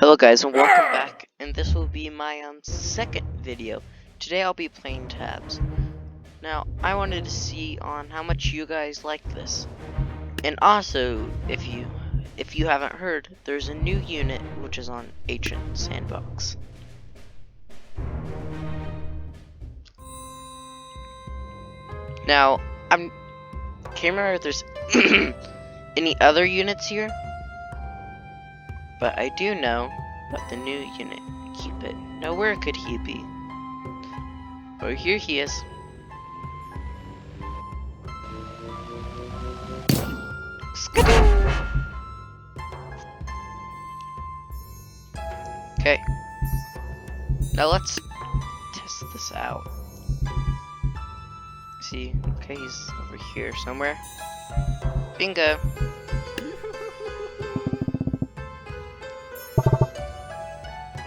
Hello guys and welcome back, and this will be my second video. Today I'll be playing tabs. Now I wanted to see on how much you guys like this. And also, if you haven't heard, there's a new unit which is on Ancient Sandbox. Now, can't remember if there's any other units here, but I do know about the new unit, Cupid. Now where could he be? Oh, here he is. Okay. Now let's test this out. See, okay, he's over here somewhere. Bingo.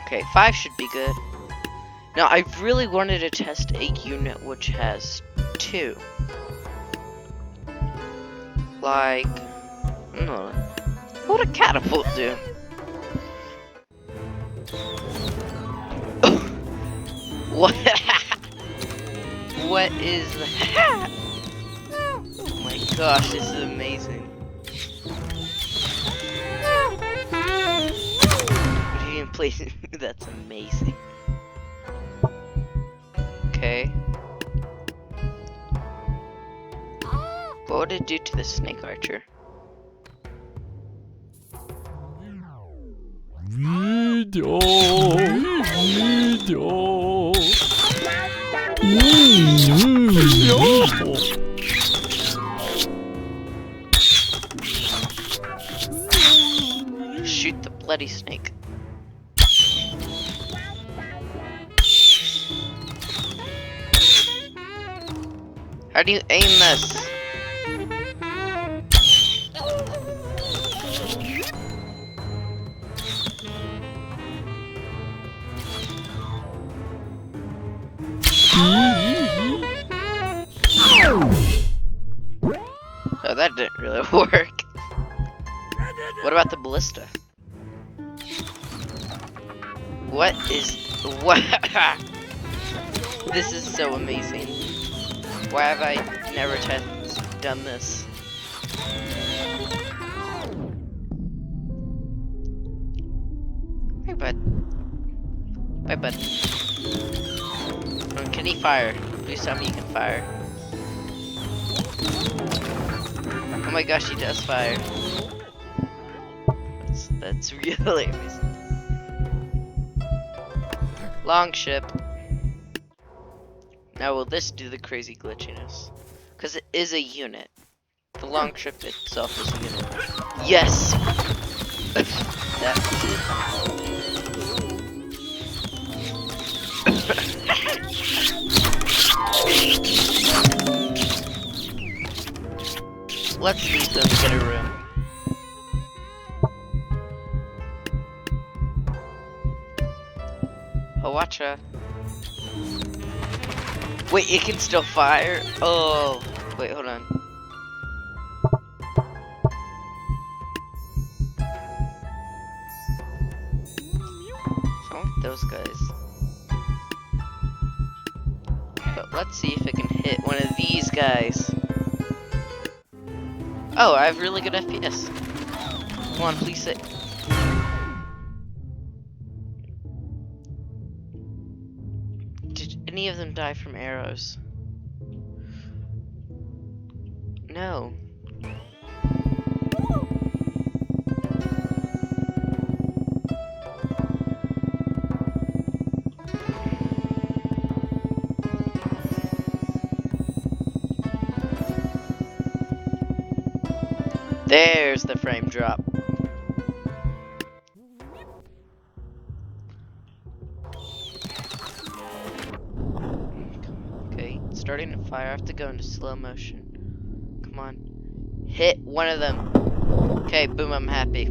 Okay, 5 should be good. Now, I really wanted to test a unit which has 2. Like, what would a catapult do? What? What is that? Oh my gosh, this is amazing. What are you even placing? That's amazing. Okay. What would it do to the snake archer? Video. Shoot the bloody snake. How do you aim this? Oh, that didn't really work. What about the ballista? What? This is so amazing. Why have I never done this? Hey, bud. Bye, bud. Can he fire? Please tell me you can fire. Oh my gosh, he does fire. That's really amazing. Longship. Now will this do the crazy glitchiness? Because it is a unit. The longship itself is a unit. Yes! That's it. Let's leave them to get a room. Hawacha. Wait, it can still fire? Oh, wait, hold on. I want those guys. But let's see if it can hit one of these guys. Oh, I have really good FPS. Come on, please sit. Did any of them die from arrows? No. There's the frame drop. Okay, starting to fire. I have to go into slow motion. Come on. Hit one of them. Okay, boom, I'm happy.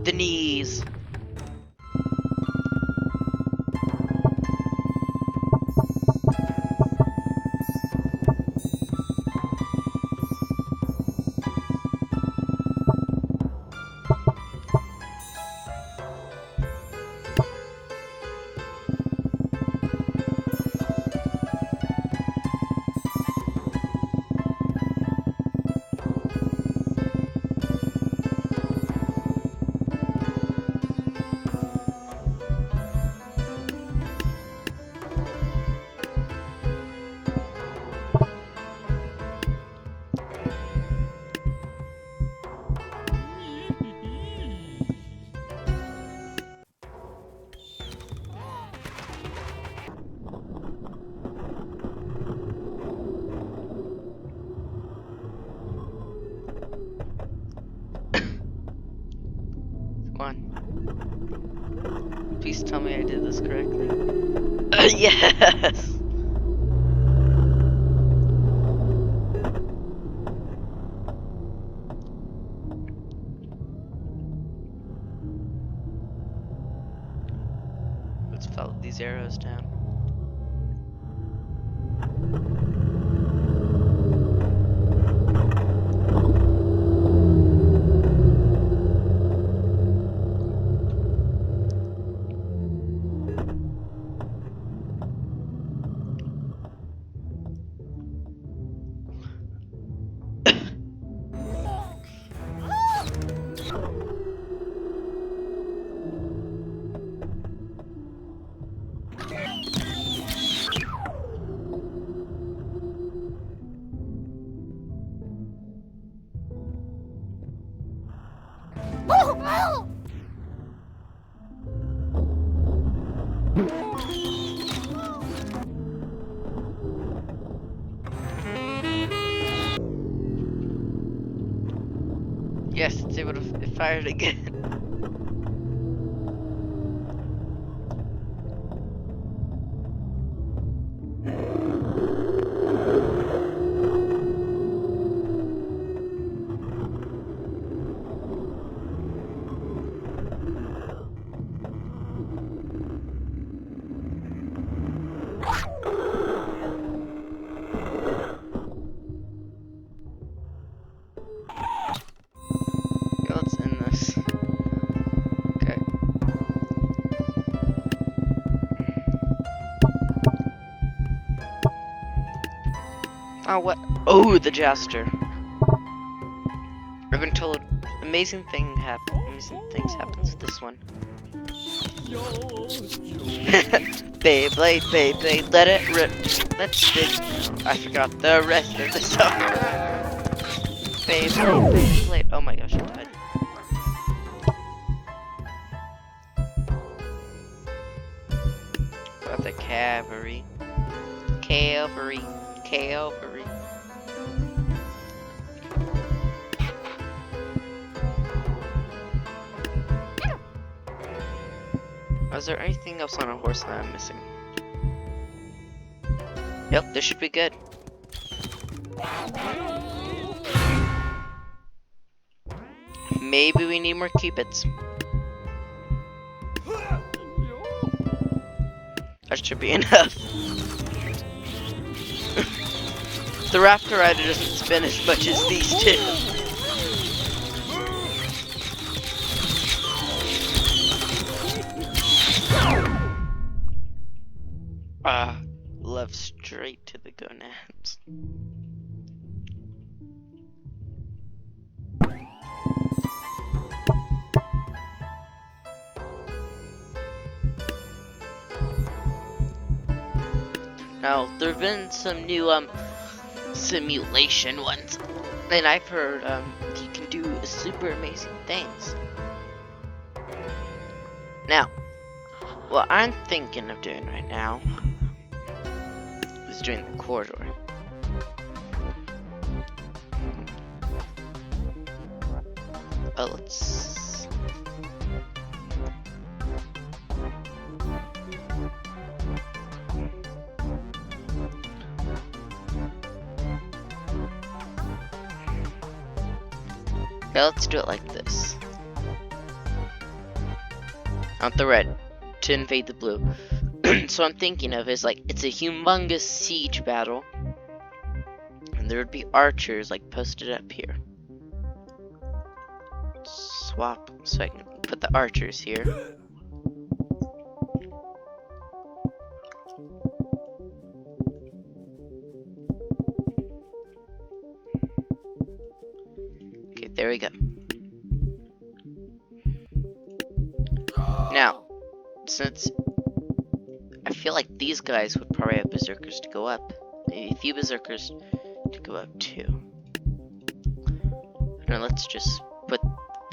the knees. Come on. Please tell me I did this correctly. Yes! Let's follow these arrows down. Yes, it's able to fire it again. Let's end this. Okay. Oh, what? Oh, the Jester. I've been told amazing things happen with this one. Beyblade, Beyblade, let it rip. Let's spin. I forgot the rest of the song. Beyblade, Beyblade. Oh my gosh, I died. Got the cavalry. Cavalry. Cavalry. Is there anything else on a horse that I'm missing? Yep, this should be good. Maybe we need more cupids. That should be enough. The Raptor Rider doesn't spin as much as these two. Left straight to the gonads. Now, there have been some new simulation ones, and I've heard you can do super amazing things. Now, what I'm thinking of doing right now is doing the corridor. Let's... Okay, let's do it like this. not the red, to invade the blue. So I'm thinking of is like it's a humongous siege battle, and there would be archers like posted up here. Swap so I can put the archers here. Okay, there we go. Now, since I feel like these guys would probably have berserkers to go up, maybe a few berserkers to go up too. Now let's just put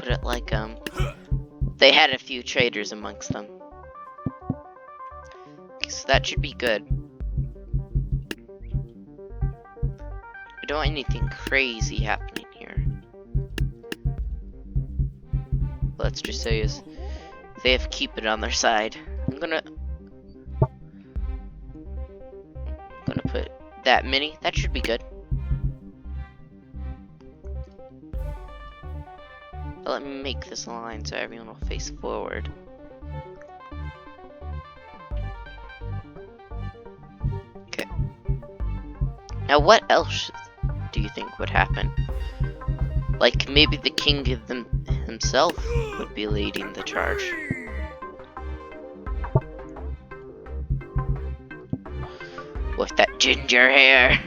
it like they had a few traders amongst them. Okay, so that should be good. I don't want anything crazy happening here. Let's just say is they have cupid on their side. I'm gonna put that many. That should be good. Let me make this line so everyone will face forward. Okay. Now what else do you think would happen? Like maybe the king himself would be leading the charge. With that ginger hair.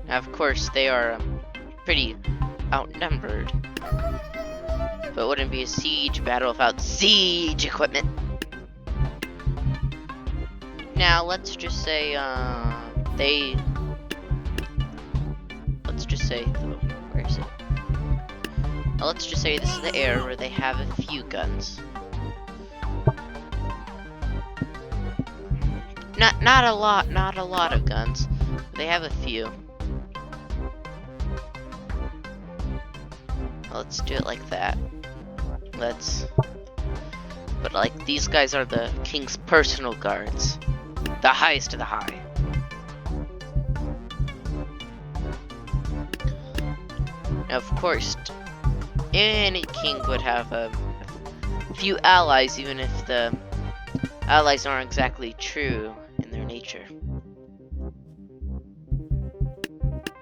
Now, of course, they are pretty outnumbered, but it wouldn't be a siege battle without siege equipment. Now, let's just say, let's just say, where is it? Now, let's just say this is the era where they have a few guns. Not a lot of guns. But they have a few. Let's do it like that. But like, these guys are the king's personal guards. The highest of the high. Now, of course, any king would have a few allies, even if the allies aren't exactly true in their nature.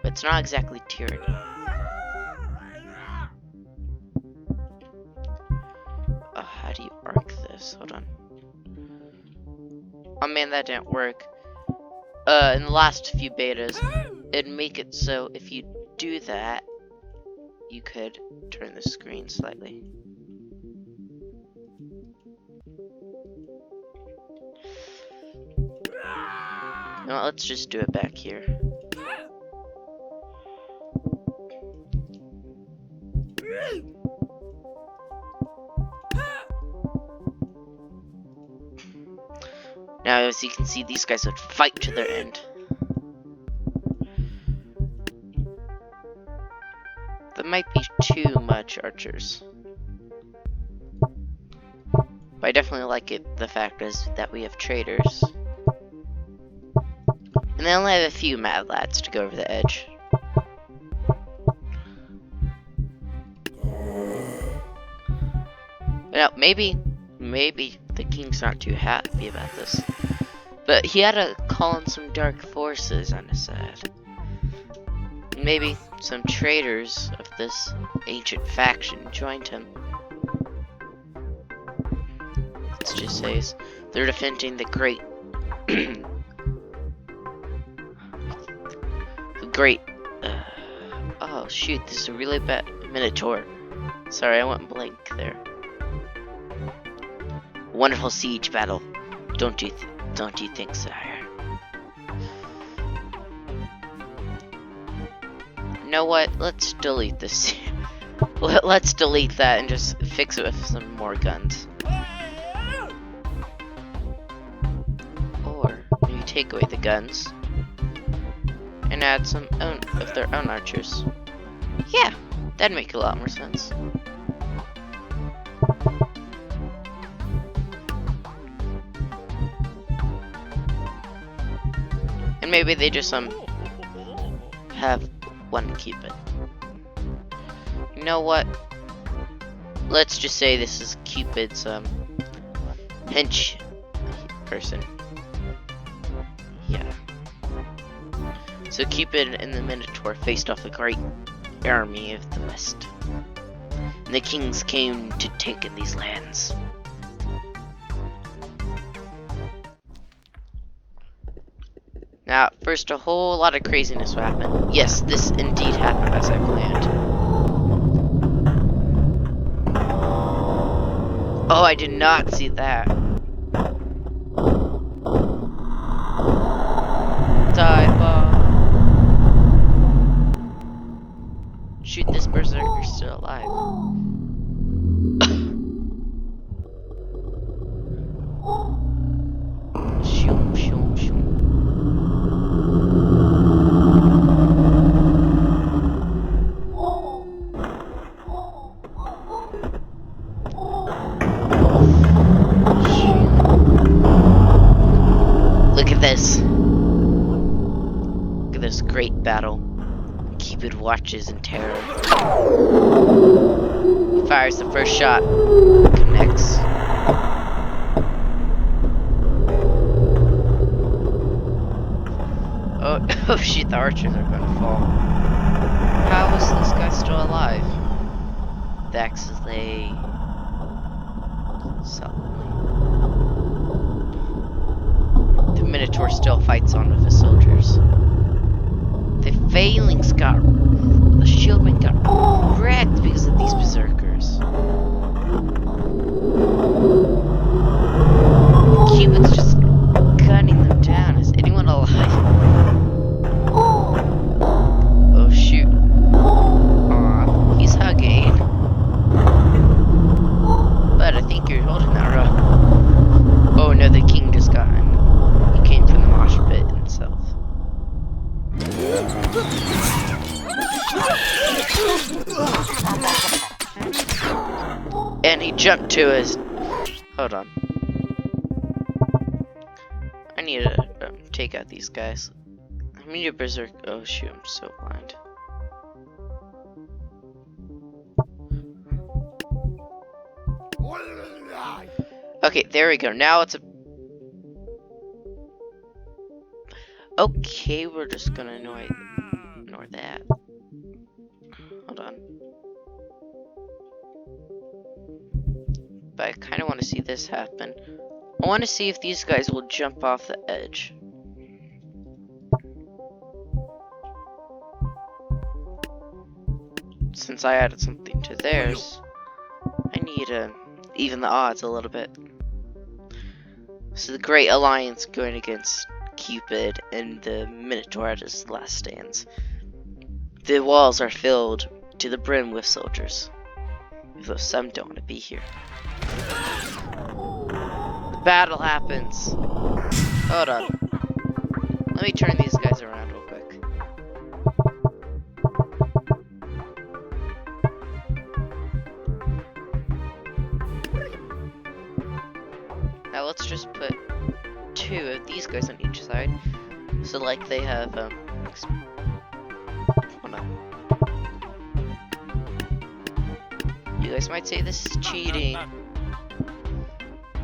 But it's not exactly tyranny. How do you arc this? Hold on. Oh man, that didn't work. In the last few betas, it'd make it so if you do that, you could turn the screen slightly. No, let's just do it back here. Now, as you can see, these guys would fight to their end. That might be too much archers. But I definitely like it, the fact is that we have traders. And they only have a few mad lads to go over the edge. Now, maybe the king's not too happy about this. But he had to call in some dark forces on his side. Maybe some traitors of this ancient faction joined him. Let's just say they're defending the great oh shoot, this is a really bad Minotaur. Sorry, I went blank there. Wonderful siege battle. Don't you think, sire? You know what? Let's delete this. Let's delete that and just fix it with some more guns. Or maybe take away the guns and add some of their own archers. Yeah, that'd make a lot more sense. And maybe they just have one cupid. You know what? Let's just say this is Cupid's hench person. Yeah. So Cupid and the Minotaur faced off a great army of the West. And the kings came to take in these lands. Now, first, a whole lot of craziness will happen. Yes, this indeed happened as I planned. Oh, I did not see that. Die, Bob. Shoot, this berserker's still alive. Shoom, shoom, shoom. Look at this. Look at this great battle. Cupid watches in terror. He fires the first shot. Connects. Oh shit, the archers are gonna fall. How is this guy still alive? The axes lay solemnly. The Minotaur still fights on with his soldiers. The shieldmen got wrecked because of these berserkers. Cupid's just gunning them down. Is anyone alive? Oh shoot. Aw, he's hugging. But I think you're holding that rope. Oh no, the king just got him. He came from the mosh pit himself. And he jumped to his... Hold on. I need to take out these guys. I need a berserk... Oh shoot, I'm so blind. Okay, there we go. Now it's a... Okay, we're just gonna ignore that. Hold on. But I kind of want to see this happen. I want to see if these guys will jump off the edge. Since I added something to theirs, I need to even the odds a little bit. So the Great Alliance going against Cupid and the Minotaur at his last stands. The walls are filled to the brim with soldiers, though some don't want to be here. The battle happens. Hold on. Let me turn these guys around real quick. Now let's just put 2 of these guys on each side. So like they have hold on. You guys might say this is cheating,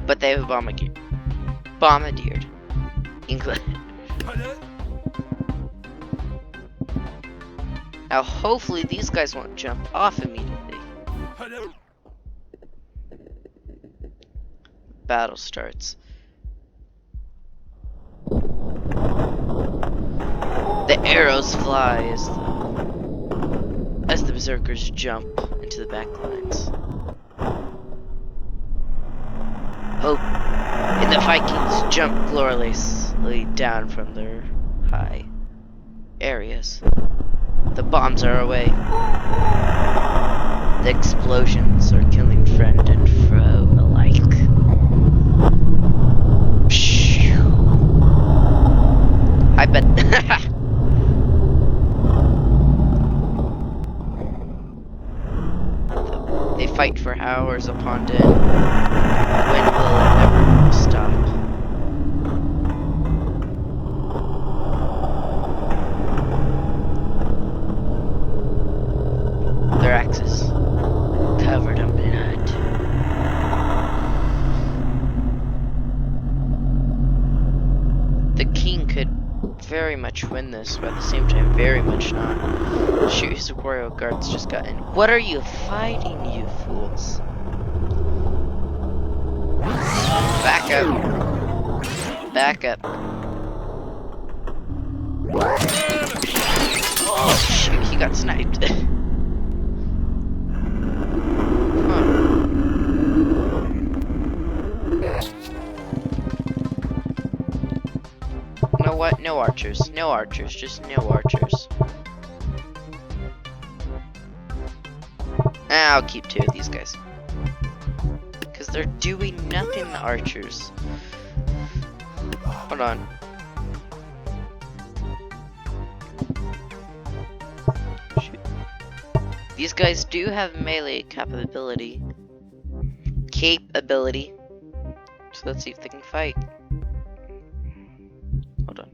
but they have bombardier England. Now hopefully these guys won't jump off immediately. Battle starts. The arrows fly as the berserkers jump into the back lines. Hope and the Vikings jump gloriously down from their high areas. The bombs are away. The explosions are killing friend and foe alike. I bet. They fight for hours upon end. When will it ever stop? very much win this, but at the same time, very much not. Shoot, his royal guards just got in. What are you fighting, you fools? Back up. Back up. Oh, shoot, he got sniped. You know what? No archers. No archers. Just no archers. I'll keep 2 of these guys. Because they're doing nothing, the archers. Hold on. Shoot. These guys do have melee capability. So let's see if they can fight. Hold on.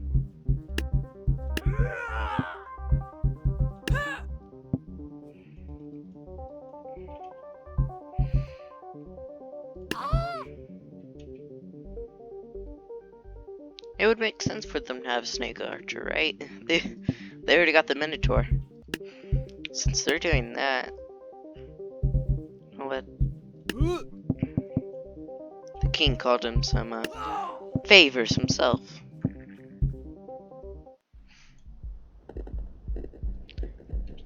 It would make sense for them to have a snake archer, right? They already got the minotaur. Since they're doing that, what? The king called him some favors himself.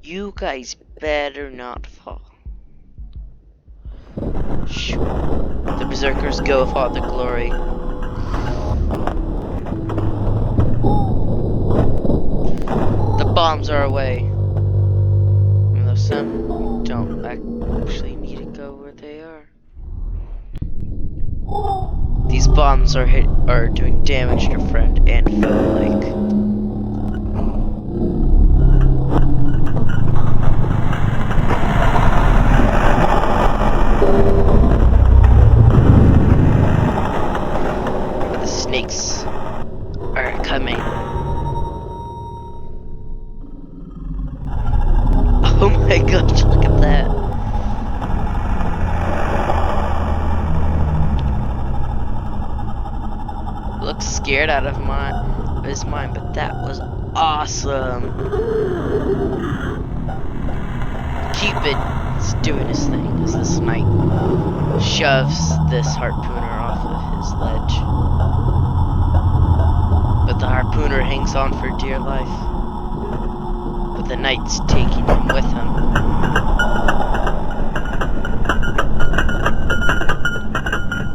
You guys better not fall. The berserkers go with all the glory. The bombs are away. Even though some don't actually need to go where they are. These bombs are doing damage to friend and foe alike. The snakes are coming. Oh my gosh, look at that. Looks scared out of his mind, but that was awesome. Cupid is doing his thing as this knight shoves this harpooner off of his ledge. But the harpooner hangs on for dear life. But the knight's taking him with him.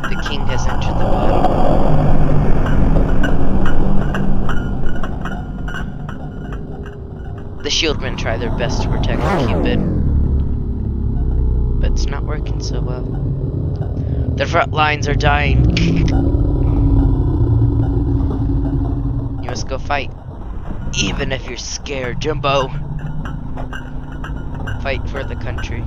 The king has entered the battle. The shieldmen try their best to protect Cupid, but it's not working so well. The front lines are dying. You must go fight, even if you're scared, Jumbo. Fight for the country.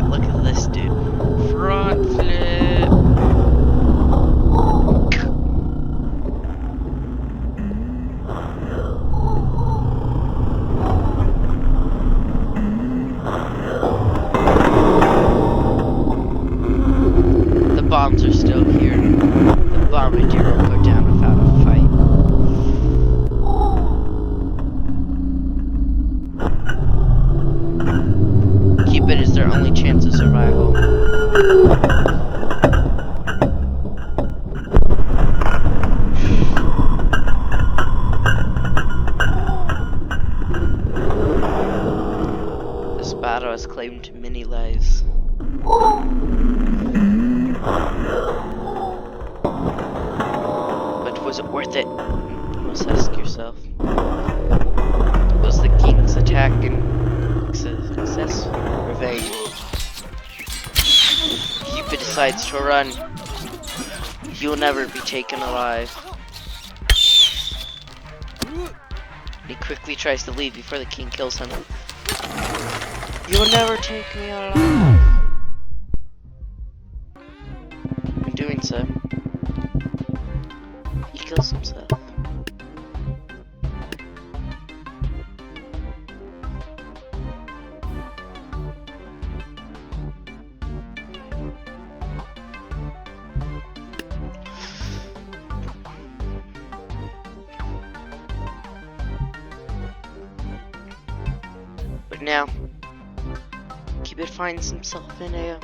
Look at this dude. Front flip. The bombs are still here. The bombardier will go down without a fight. Cupid is their only chance of survival. This battle has claimed many lives. But was it worth it? You must ask yourself. Was the king's attack and success or vain? Cupid decides to run. He will never be taken alive. He quickly tries to leave before the king kills him. You will never take me alive. In doing so, he kills himself. But now, Cupid finds himself in a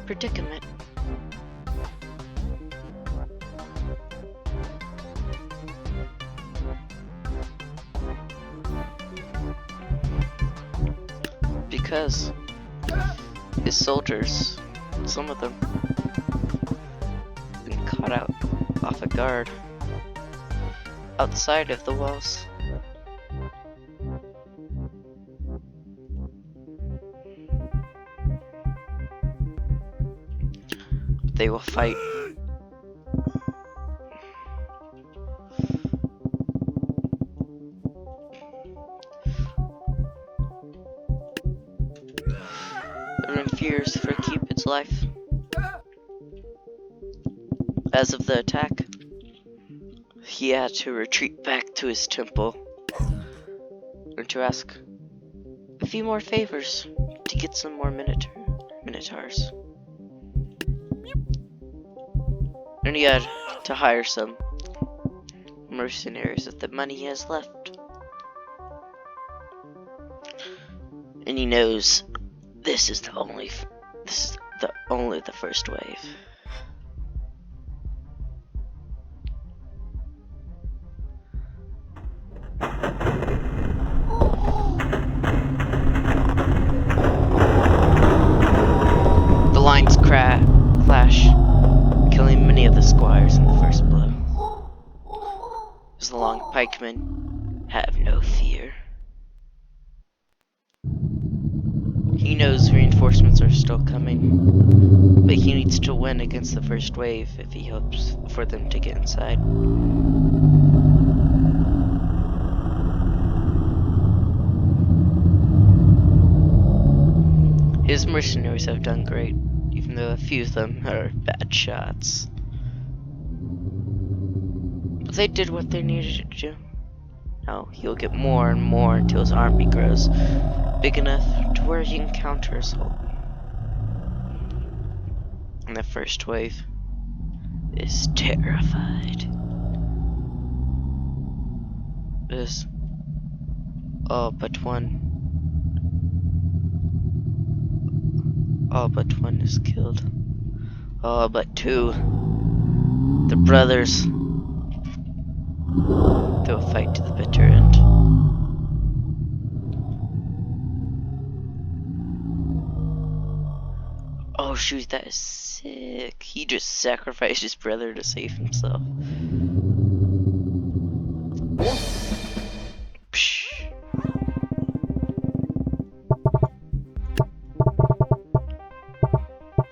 predicament. Because his soldiers, some of them, been caught out off a guard outside of the walls. They will fight. They're in fears for Cupid's life. As of the attack, he had to retreat back to his temple and to ask a few more favors to get some more minotaurs. And he had to hire some mercenaries with the money he has left. And he knows this is only the first wave. The lines clash, killing many of the squires in the first blow. As the long pikemen have no fear. He knows reinforcements are still coming, but he needs to win against the first wave if he hopes for them to get inside. His mercenaries have done great, even though a few of them are bad shots. But they did what they needed to do. Now he'll get more and more until his army grows big enough to where he can counter assault. And the first wave is terrified. Is all but one. All but one is killed. All but two. The brothers. They'll fight to the bitter end. Oh shoot, that is sick. He just sacrificed his brother to save himself. Psh.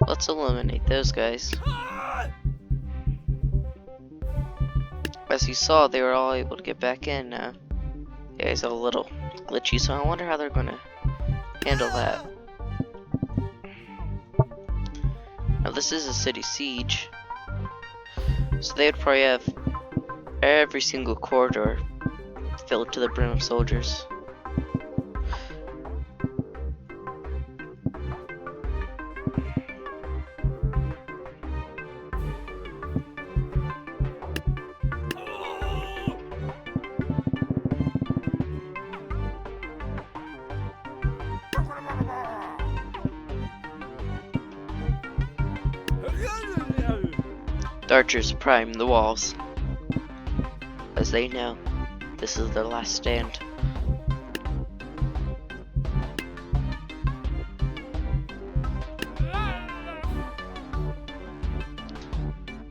Let's eliminate those guys. As you saw, they were all able to get back in. Yeah, it's a little glitchy, so I wonder how they're gonna handle that. Now this is a city siege, so they would probably have every single corridor filled to the brim of soldiers. The archers prime the walls, as they know this is their last stand.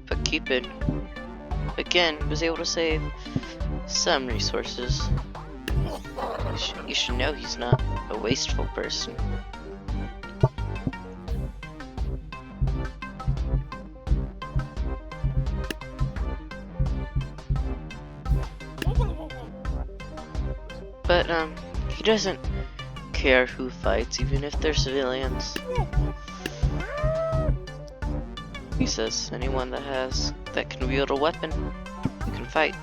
But Cupid, again, was able to save some resources. You should know he's not a wasteful person. But he doesn't care who fights, even if they're civilians. He says anyone that can wield a weapon, you can fight.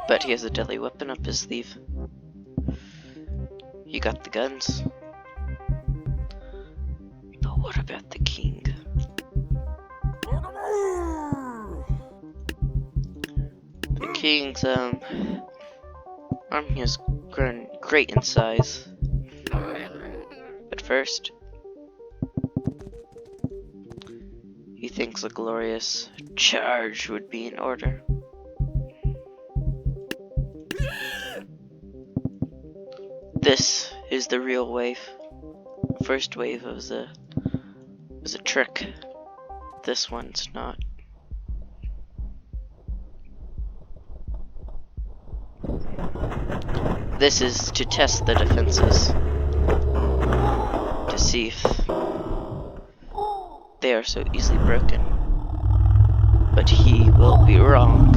But he has a deadly weapon up his sleeve. He got the guns. But what about the king? King's army has grown great in size. But first, he thinks a glorious charge would be in order. This is the real wave. The first wave was a trick. This one's not. This is to test the defenses, to see if they are so easily broken. But he will be wrong.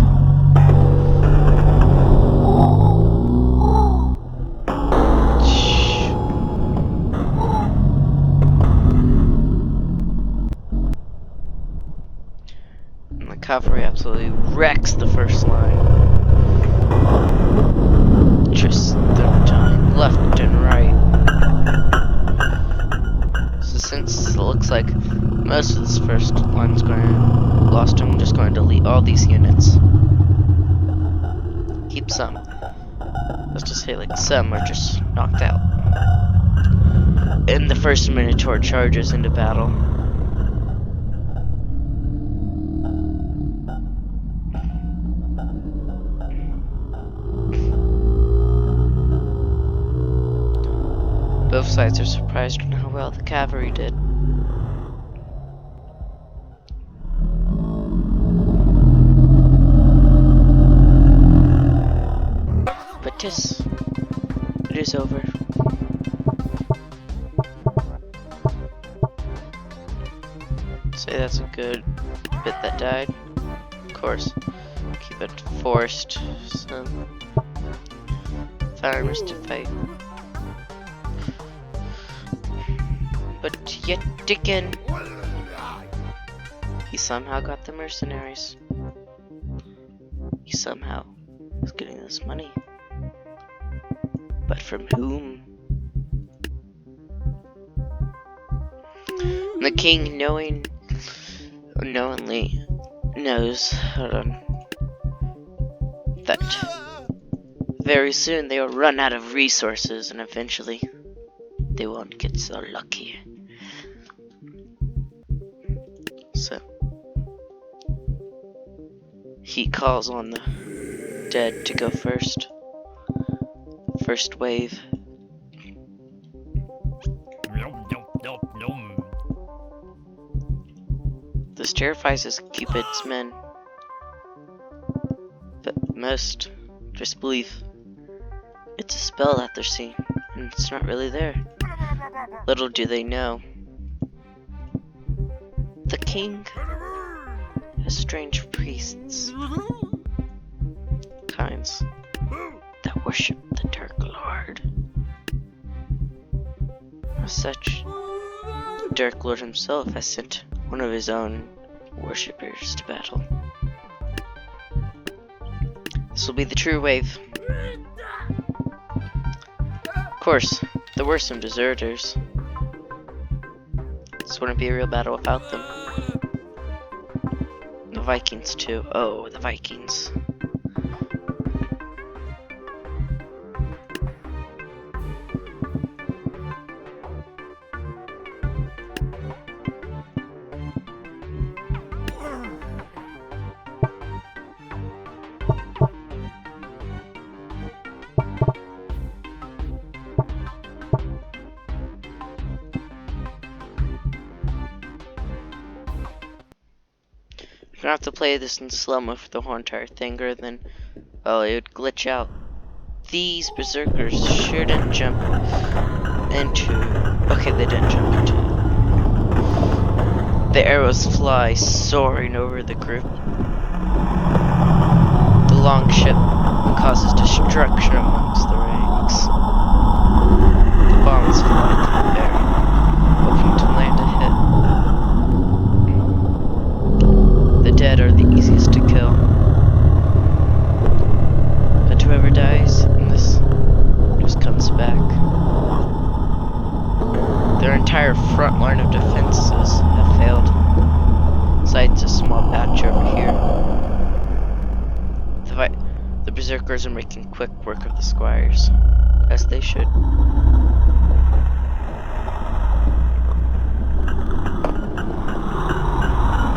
And the cavalry absolutely wrecks the first line. Just their time, left and right. So since it looks like most of this first line's lost, I'm just going to delete all these units. Keep some. Let's just say like some are just knocked out. And the first Minotaur charges into battle. Both sides are surprised on how well the cavalry did. But it is over. Say that's a good bit that died. Of course, keep it forced some farmers to fight. But yet again, he somehow got the mercenaries. He somehow is getting this money. But from whom? The king unknowingly knows that very soon they will run out of resources and eventually they won't get so lucky. So he calls on the dead to go first. First wave. This terrifies his Cupid's men, but most just believe it's a spell that they're seeing, and it's not really there. Little do they know, the king has strange priests, kinds that worship the Dark Lord. As such, the Dark Lord himself has sent one of his own worshippers to battle. This will be the true wave. Of course, there were some deserters. This wouldn't be a real battle without them. The Vikings too. Oh, the Vikings. I'm gonna have to play this in slow-mo for the whole entire thing, or then, oh, it would glitch out. These berserkers sure didn't jump into. Okay, they didn't jump into. The arrows fly soaring over the group. The long ship causes destruction amongst the ranks. The bombs fly through the air, hoping to land a hit. The dead are the easiest to kill. But whoever dies in this just comes back. Their entire front line of defenses have failed. Besides a small patch over here. berserkers are making quick work of the squires, as they should.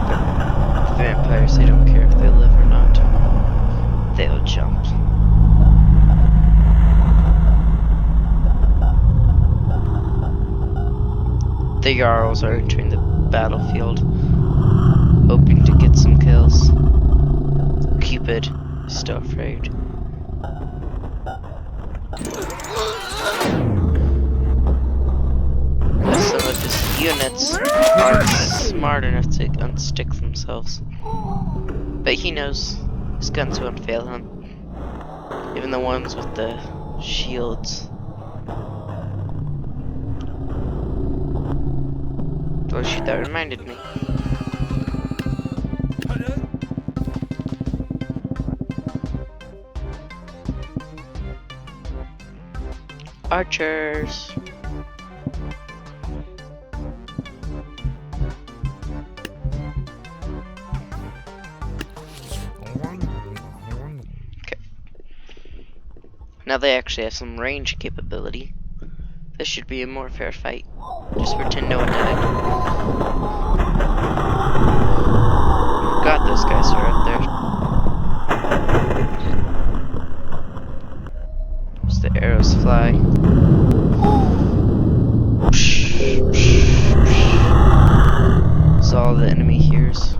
But vampires, they don't care if they live or not. They'll jump. The Jarls are entering the battlefield, hoping to get some kills. Cupid is still afraid. Some of his units aren't smart enough to unstick themselves. But he knows his guns won't fail him. Even the ones with the shields. Oh shoot, that reminded me. Archers. Okay. Now they actually have some range capability. This should be a more fair fight. Just pretend no one died. God, those guys are up there. As the arrows fly. That's all the enemy hears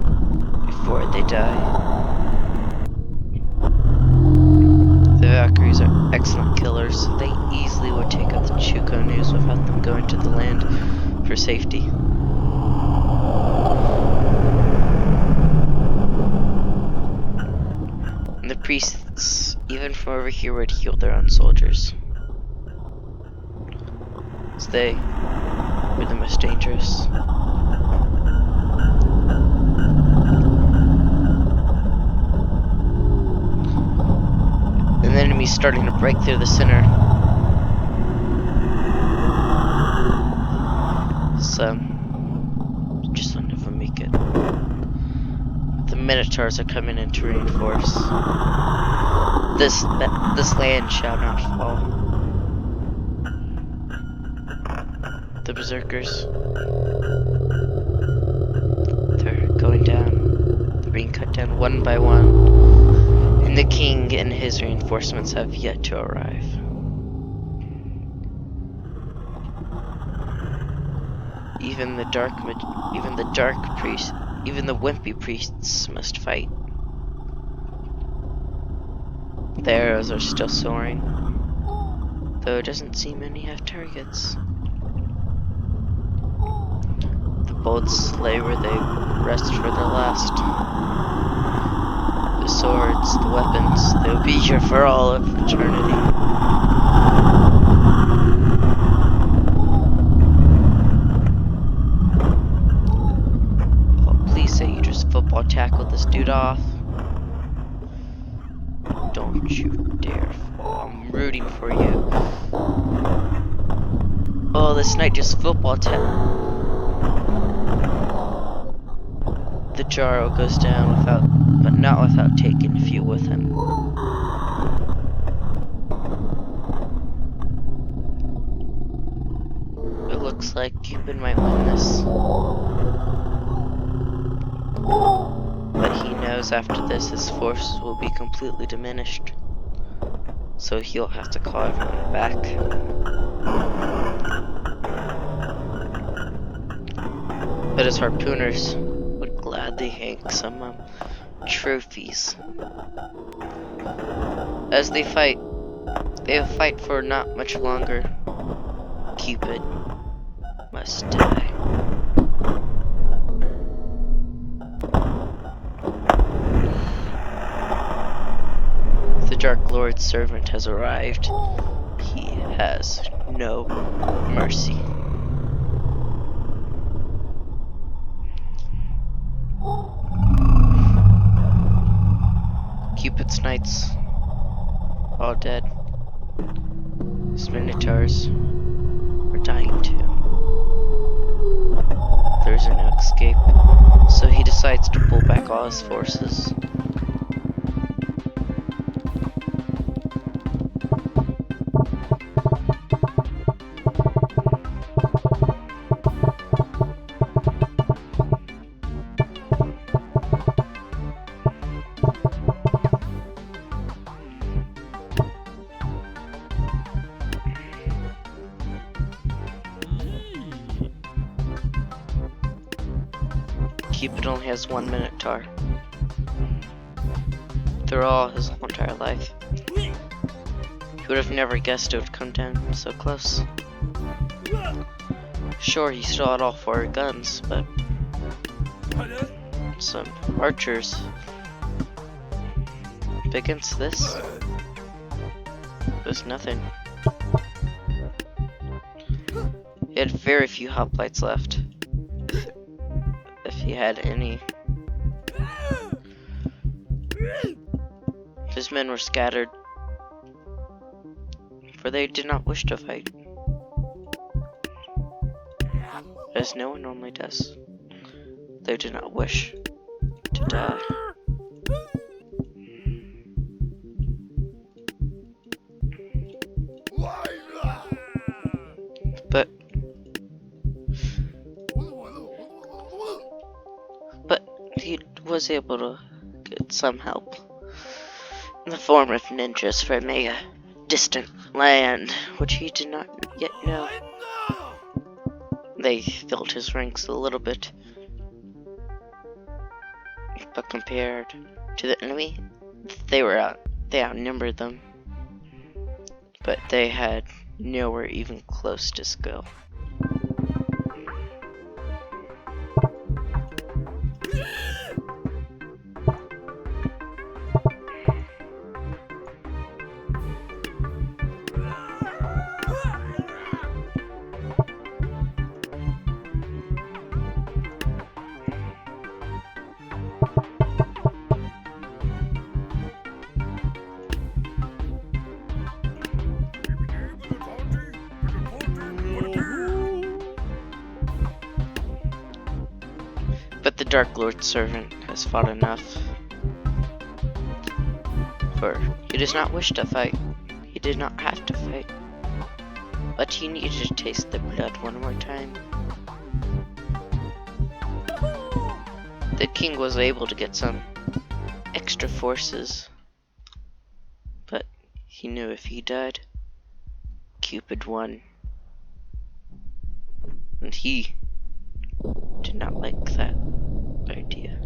before they die. The Valkyries are excellent killers, so they easily would take out the Chukonus without them going to the land for safety. And the priests, even from over here, would heal their own soldiers. So they were the most dangerous. And the enemy's starting to break through the center. So, just will never make it. The Minotaurs are coming in to reinforce. This land shall not fall. The berserkers, they're going down. They're being cut down one by one. And the king and his reinforcements have yet to arrive. Even the wimpy priests must fight. The arrows are still soaring, though it doesn't seem any have targets. The bold slay where they rest for their last. The swords, the weapons, they'll be here for all of eternity. Oh, please say you just football tackled this dude off. Don't you dare fall. I'm rooting for you. Oh, this knight just football tackled. The Jarl goes down but not without taking a few with him. It looks like Cupid might win this. But he knows after this his forces will be completely diminished. So he'll have to call everyone back. But his harpooners would gladly hang some trophies. As they fight, they'll fight for not much longer. Cupid must die. The Dark Lord's servant has arrived. He has no mercy. Cupid's knights all dead. His Minotaurs are dying too. There's no escape, so he decides to pull back all his forces. Cupid only has 1 minotaur. Through all his whole entire life. He would have never guessed it would come down so close. Sure, he still had all 4 guns, but some archers. But against this, was nothing. He had very few hoplites left, if he had any. His men were scattered, for they did not wish to fight, as no one normally does. They did not wish to die. But he was able to get some help in the form of ninjas from a distant land, which he did not yet know. They filled his ranks a little bit, but compared to the enemy, they outnumbered them. But they had nowhere even close to skill. But the Dark Lord's servant has fought enough, for he does not wish to fight. He did not have to fight, but he needed to taste the blood one more time. The king was able to get some extra forces, but he knew if he died, Cupid won. And he did not like that idea.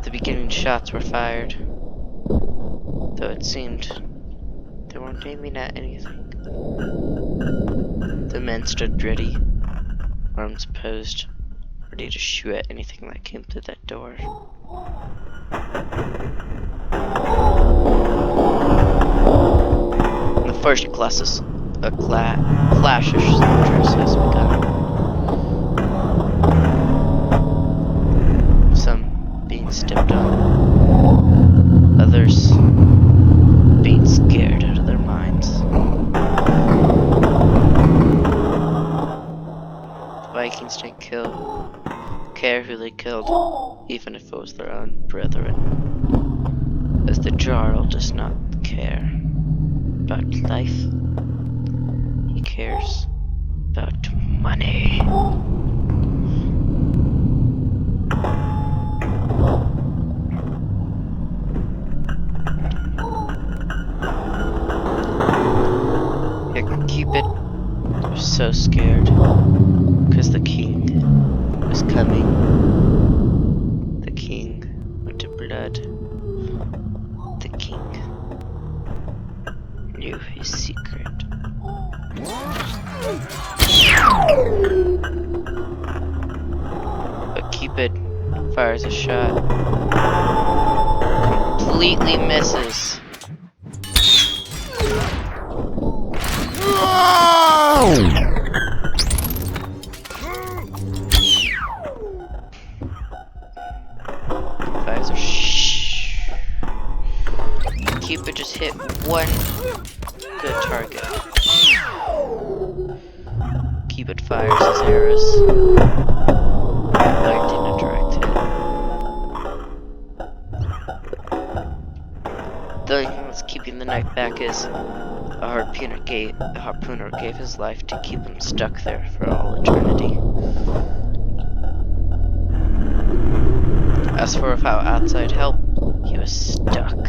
The beginning shots were fired, though it seemed they weren't aiming at anything. The men stood ready, arms posed, ready to shoot at anything that came through that door. The first clash of soldiers has begun. Some being stepped on, others being scared out of their minds. The Vikings didn't care who they killed, even if it was their own brethren, as the Jarl does not care about life. He cares about money. Cupid was so scared because the king was coming. The king went to blood. The king knew his secret. But Cupid fires a shot. Completely misses. Fires a Cupid just hit one good target. Cupid fires his arrows. That didn't direct hit. The only thing that's keeping the knife back is a harpooner gave his life to keep him stuck there for all eternity. As for without outside help, he was stuck.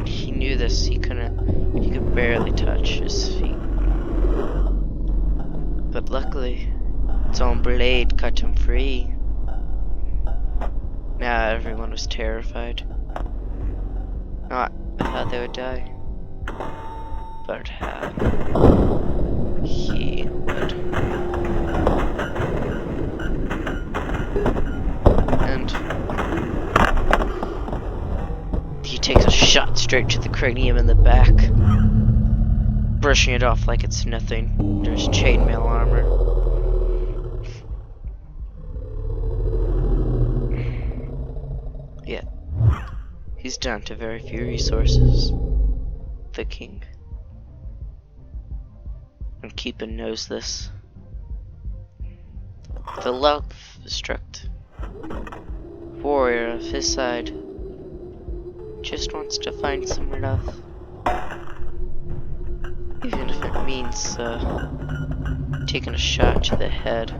He knew through this, he could barely touch his feet. But luckily, its own blade cut him free. Now everyone was terrified. Not how they would die, but how he would. And he takes a shot straight to the cranium in the back, brushing it off like it's nothing. There's chainmail armor. Yeah, he's down to very few resources. The king. And Cupid knows this. The love-struck warrior of his side just wants to find some love. Even if it means taking a shot to the head.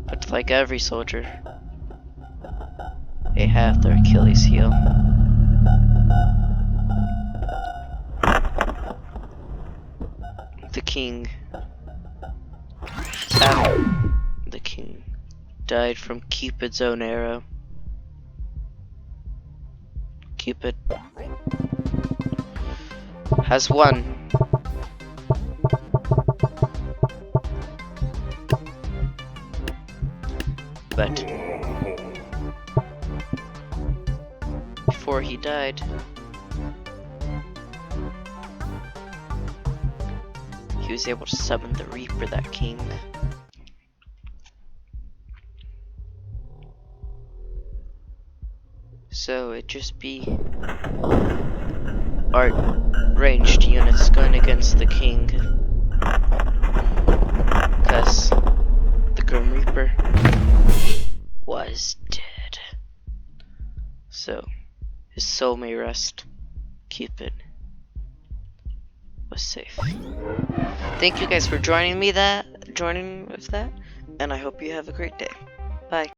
But like every soldier, they have their Achilles heel. The king died from Cupid's own arrow. Cupid has won. But before he died, he was able to summon the Reaper, that king. So it'd just be our ranged units going against the king, because the Grim Reaper was dead. So his soul may rest. Cupid was safe. Thank you guys for joining with that, and I hope you have a great day. Bye.